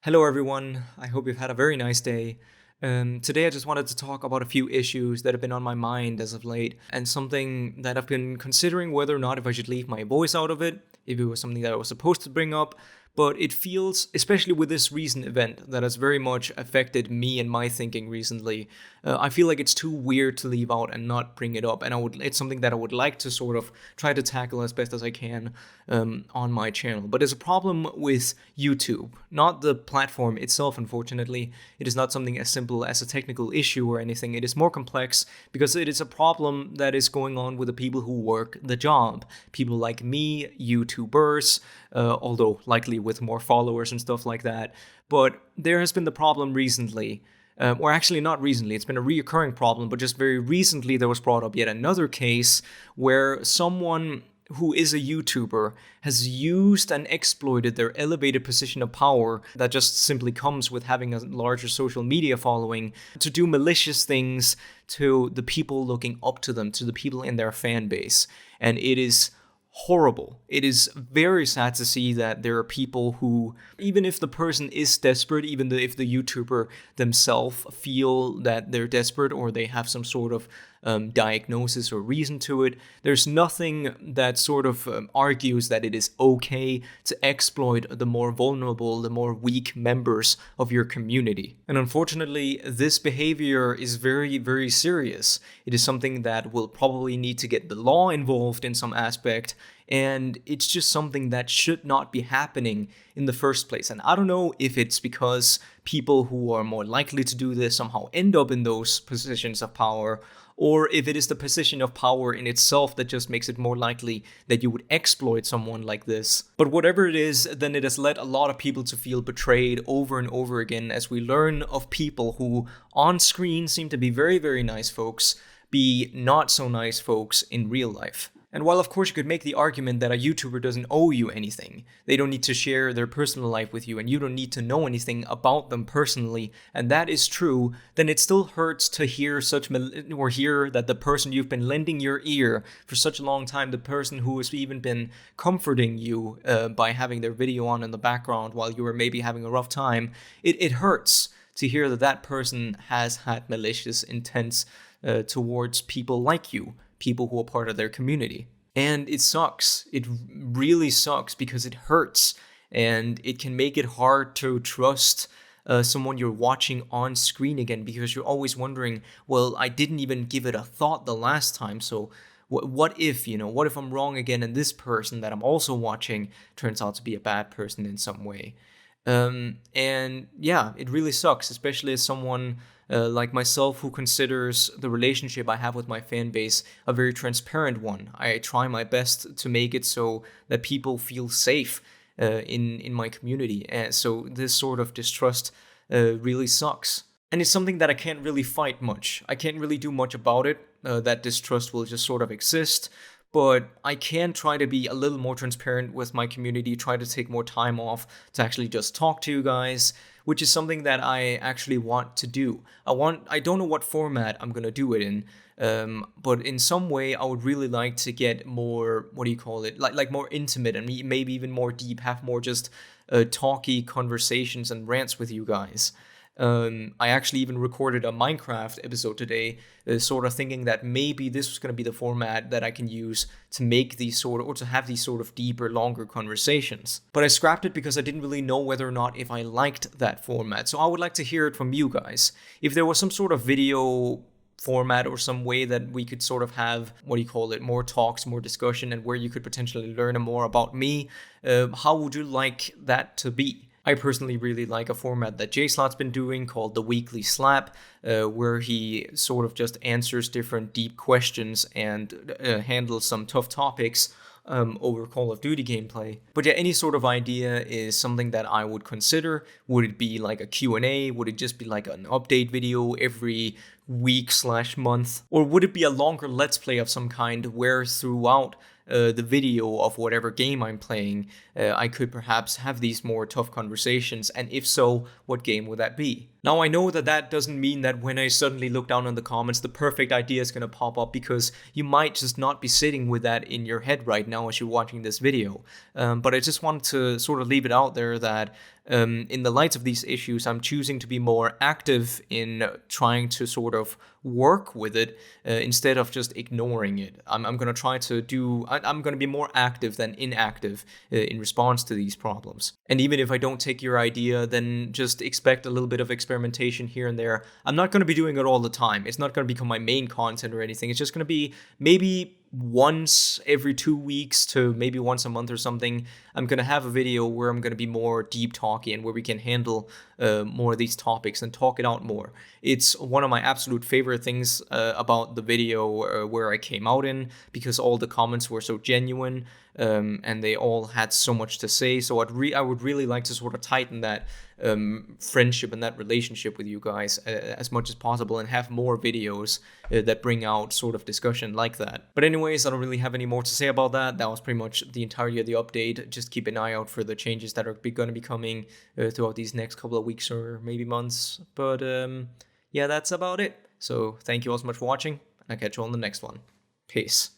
Hello, everyone. I hope you've had a very nice day. Today, I just wanted to talk about a few issues that have been on my mind as of late, and something that I've been considering whether or not if I should leave my voice out of it, if it was something that I was supposed to bring up. But it feels, especially with this recent event, that has very much affected me and my thinking recently. I feel like it's too weird to leave out and not bring it up, and it's something that I would like to sort of try to tackle as best as I can on my channel. But there's a problem with YouTube, not the platform itself, unfortunately. It is not something as simple as a technical issue or anything. It is more complex because it is a problem that is going on with the people who work the job. People like me, YouTubers, although likely with more followers and stuff like that. But there has been the problem recently. Or actually, not recently, it's been a reoccurring problem, but just very recently there was brought up yet another case where someone who is a YouTuber has used and exploited their elevated position of power that just simply comes with having a larger social media following to do malicious things to the people looking up to them, to the people in their fan base. And it is horrible. It is very sad to see that there are people who, even if the person is desperate, even if the YouTuber themselves feel that they're desperate or they have some sort of diagnosis or reason to it, there's nothing that sort of argues that it is okay to exploit the more vulnerable, the more weak members of your community. And unfortunately, this behavior is very, very serious. It is something that will probably need to get the law involved in some aspect, and it's just something that should not be happening in the first place. And I don't know if it's because people who are more likely to do this somehow end up in those positions of power, or if it is the position of power in itself that just makes it more likely that you would exploit someone like this. But whatever it is, then it has led a lot of people to feel betrayed over and over again as we learn of people who on screen seem to be very, very nice folks, be not so nice folks in real life. And while of course you could make the argument that a YouTuber doesn't owe you anything, they don't need to share their personal life with you and you don't need to know anything about them personally, and that is true, then it still hurts to hear hear that the person you've been lending your ear for such a long time, the person who has even been comforting you by having their video on in the background while you were maybe having a rough time, it hurts to hear that that person has had malicious intents towards people like you, people who are part of their community. And it sucks. It really sucks because it hurts and it can make it hard to trust someone you're watching on screen again because you're always wondering, well, I didn't even give it a thought the last time, so what if I'm wrong again and this person that I'm also watching turns out to be a bad person in some way? And yeah, it really sucks, especially as someone like myself who considers the relationship I have with my fan base a very transparent one. I try my best to make it so that people feel safe in my community. And so this sort of distrust really sucks. And it's something that I can't really fight much. I can't really do much about it. That distrust will just sort of exist. But I can try to be a little more transparent with my community, try to take more time off to actually just talk to you guys, which is something that I actually want to do. I don't know what format I'm gonna do it in, but in some way I would really like to get more, like more intimate and maybe even more deep, have more just talky conversations and rants with you guys. I actually even recorded a Minecraft episode today, sort of thinking that maybe this was going to be the format that I can use to make to have these sort of deeper, longer conversations. But I scrapped it because I didn't really know whether or not if I liked that format. So I would like to hear it from you guys. If there was some sort of video format or some way that we could sort of have, more talks, more discussion, and where you could potentially learn more about me, how would you like that to be? I personally really like a format that JSlot's been doing called the Weekly Slap, where he sort of just answers different deep questions and handles some tough topics over Call of Duty gameplay. But yeah, any sort of idea is something that I would consider. Would it be like a Q&A? Would it just be like an update video every week/month? Or would it be a longer Let's Play of some kind where throughout the video of whatever game I'm playing, I could perhaps have these more tough conversations, and if so, what game would that be? Now, I know that that doesn't mean that when I suddenly look down in the comments, the perfect idea is going to pop up, because you might just not be sitting with that in your head right now as you're watching this video. But I just wanted to sort of leave it out there that in the light of these issues, I'm choosing to be more active in trying to sort of work with it instead of just ignoring it. I'm going to try to I'm going to be more active than inactive in response to these problems. And even if I don't take your idea, then just expect a little bit of experimentation here and there. I'm not going to be doing it all the time. It's not going to become my main content or anything. It's just going to be maybe once every 2 weeks to maybe once a month or something. I'm going to have a video where I'm going to be more deep talky and where we can handle more of these topics and talk it out more. It's one of my absolute favorite things about the video where I came out in, because all the comments were so genuine and they all had so much to say. So I would really like to sort of tighten that friendship and that relationship with you guys as much as possible, and have more videos that bring out sort of discussion like that. But anyways, I don't really have any more to say about that. That was pretty much the entirety of the update. Just keep an eye out for the changes that are going to be coming throughout these next couple of weeks or maybe months. But yeah, that's about it. So thank you all so much for watching, and I'll catch you on the next one. Peace.